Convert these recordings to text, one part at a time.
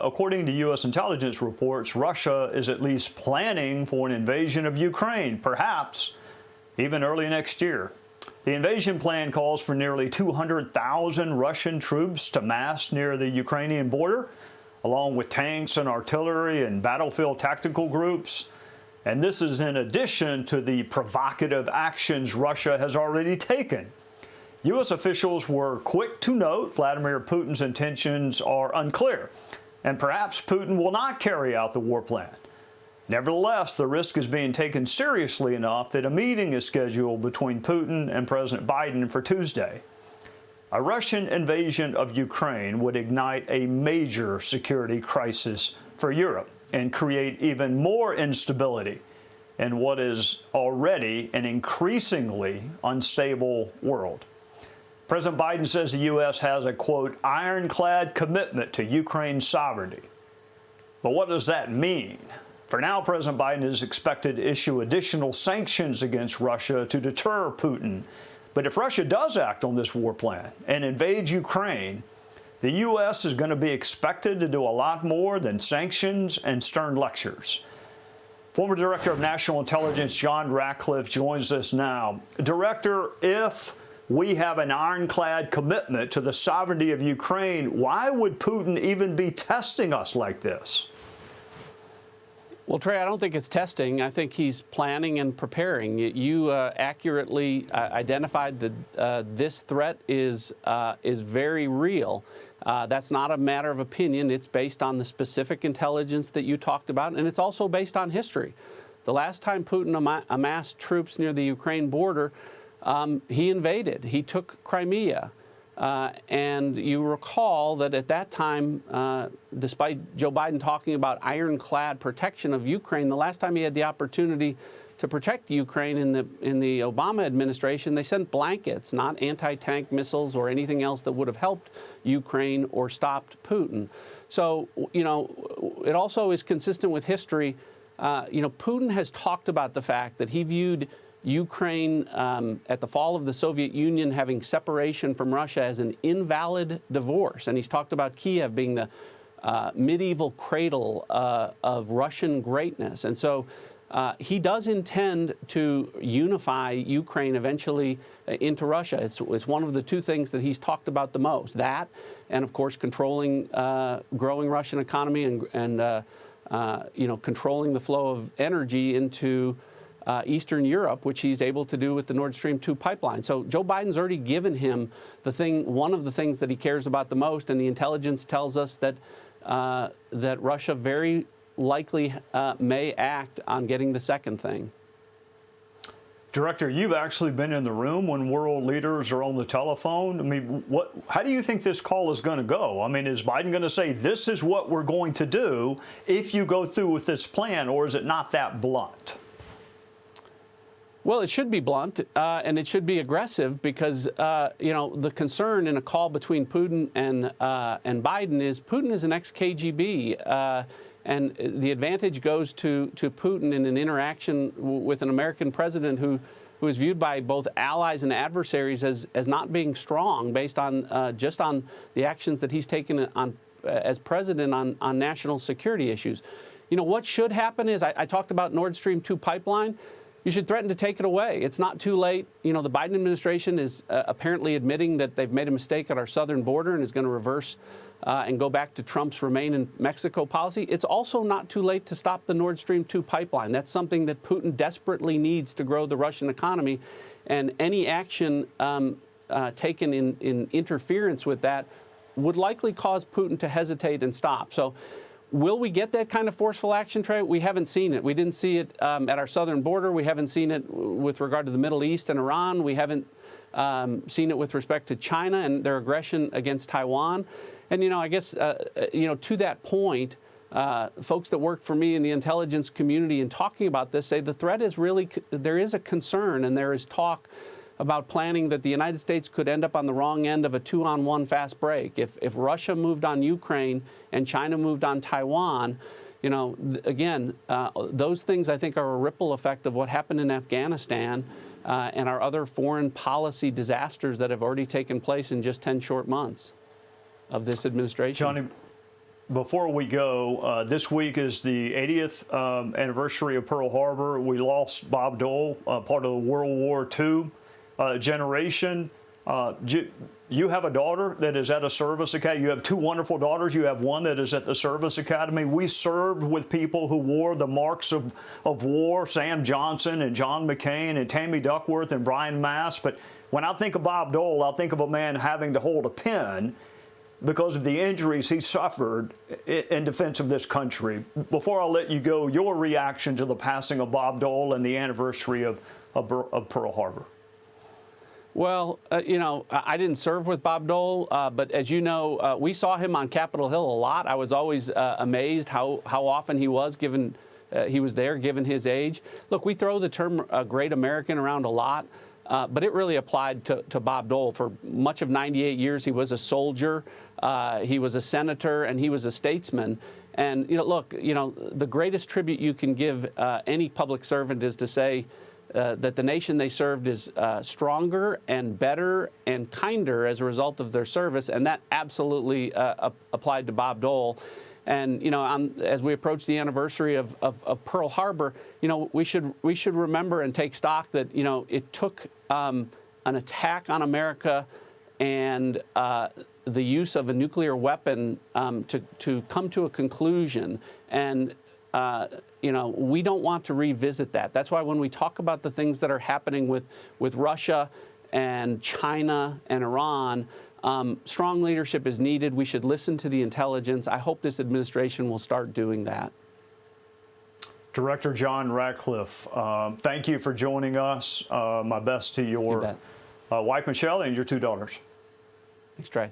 According to U.S. intelligence reports, Russia is at least planning for an invasion of Ukraine, perhaps even early next year. The invasion plan calls for nearly 200,000 Russian troops to mass near the Ukrainian border, along with tanks and artillery and battlefield tactical groups. And this is in addition to the provocative actions Russia has already taken. U.S. officials were quick to note Vladimir Putin's intentions are unclear, and perhaps Putin will not carry out the war plan. Nevertheless, the risk is being taken seriously enough that a meeting is scheduled between Putin and President Biden for Tuesday. A Russian invasion of Ukraine would ignite a major security crisis for Europe and create even more instability in what is already an increasingly unstable world. President Biden says the U.S. has a, quote, ironclad commitment to Ukraine's sovereignty. But what does that mean? For now, President Biden is expected to issue additional sanctions against Russia to deter Putin. But if Russia does act on this war plan and invade Ukraine, the U.S. is going to be expected to do a lot more than sanctions and stern lectures. Former Director of National Intelligence John Ratcliffe joins us now. Director, if we have an ironclad commitment to the sovereignty of Ukraine, why would Putin even be testing us like this? Well, Trey, I don't think it's testing. I think he's planning and preparing. You accurately identified that this threat is very real. That's not a matter of opinion. It's based on the specific intelligence that you talked about, and it's also based on history. The last time Putin amassed troops near the Ukraine border, he invaded. He took Crimea. And you recall that at that time, despite Joe Biden talking about ironclad protection of Ukraine, the last time he had the opportunity to protect Ukraine in the Obama administration, they sent blankets, not anti-tank missiles or anything else that would have helped Ukraine or stopped Putin. So, you know, it also is consistent with history. Putin has talked about the fact that he viewed Ukraine at the fall of the Soviet Union having separation from Russia as an invalid divorce. And he's talked about Kiev being the medieval cradle of Russian greatness. And so he does intend to unify Ukraine eventually into Russia. It's one of the two things that he's talked about the most. That, and of course, controlling growing Russian economy and controlling the flow of energy into Eastern Europe, which he's able to do with the Nord Stream 2 pipeline. So Joe Biden's already given him one of the things that he cares about the most, and the intelligence tells us that that Russia very likely may act on getting the second thing. Director, you've actually been in the room when world leaders are on the telephone. I mean, how do you think this call is going to go? I mean, is Biden going to say, this is what we're going to do if you go through with this plan, or is it not that blunt? Well, it should be blunt, and it should be aggressive because, the concern in a call between Putin and Biden is Putin is an ex-KGB, and the advantage goes to Putin in an interaction with an American president who is viewed by both allies and adversaries as not being strong based on just on the actions that he's taken as president on national security issues. You know, what should happen is I talked about Nord Stream 2 pipeline. You should threaten to take it away. It's not too late. You know, the Biden administration is apparently admitting that they've made a mistake at our southern border and is going to reverse and go back to Trump's Remain in Mexico policy. It's also not too late to stop the Nord Stream 2 pipeline. That's something that Putin desperately needs to grow the Russian economy. And any action taken in interference with that would likely cause Putin to hesitate and stop. So will we get that kind of forceful action, Trey? We haven't seen it. We didn't see it at our southern border. We haven't seen it with regard to the Middle East and Iran. We haven't seen it with respect to China and their aggression against Taiwan. And, I guess, to that point, folks that work for me in the intelligence community and talking about this say the threat is really, there is a concern and there is talk about planning that the United States could end up on the wrong end of a 2-on-1 fast break. If Russia moved on Ukraine and China moved on Taiwan, again, those things I think are a ripple effect of what happened in Afghanistan and our other foreign policy disasters that have already taken place in just 10 short months of this administration. before we go, this week is the 80th anniversary of Pearl Harbor. We lost Bob Dole, part of the World War II generation. You have a daughter that is at a service academy. You have two wonderful daughters. You have one that is at the service academy. We served with people who wore the marks of war, Sam Johnson and John McCain and Tammy Duckworth and Brian Mast. But when I think of Bob Dole, I think of a man having to hold a pen because of the injuries he suffered in defense of this country. Before I let you go, your reaction to the passing of Bob Dole and the anniversary of Pearl Harbor. Well, you know, I didn't serve with Bob Dole, but as you know, we saw him on Capitol Hill a lot. I was always amazed how often he was there, given his age. Look, we throw the term great American around a lot, but it really applied to Bob Dole. For much of 98 years, he was a soldier, he was a senator, and he was a statesman. And, you know, look, you know, the greatest tribute you can give any public servant is to say, that the nation they served is stronger and better and kinder as a result of their service, and that absolutely applied to Bob Dole. And you know, as we approach the anniversary of Pearl Harbor, you know, we should remember and take stock that, you know, it took an attack on America and the use of a nuclear weapon to come to a conclusion. And you know, we don't want to revisit that. That's why when we talk about the things that are happening with Russia and China and Iran, strong leadership is needed. We should listen to the intelligence. I hope this administration will start doing that. Director John Ratcliffe, thank you for joining us. My best to your wife, Michelle, and your two daughters. Thanks, Trey.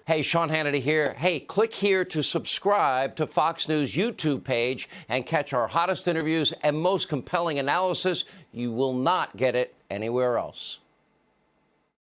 Hey, Sean Hannity here. Hey, click here to subscribe to Fox News YouTube page and catch our hottest interviews and most compelling analysis. You will not get it anywhere else.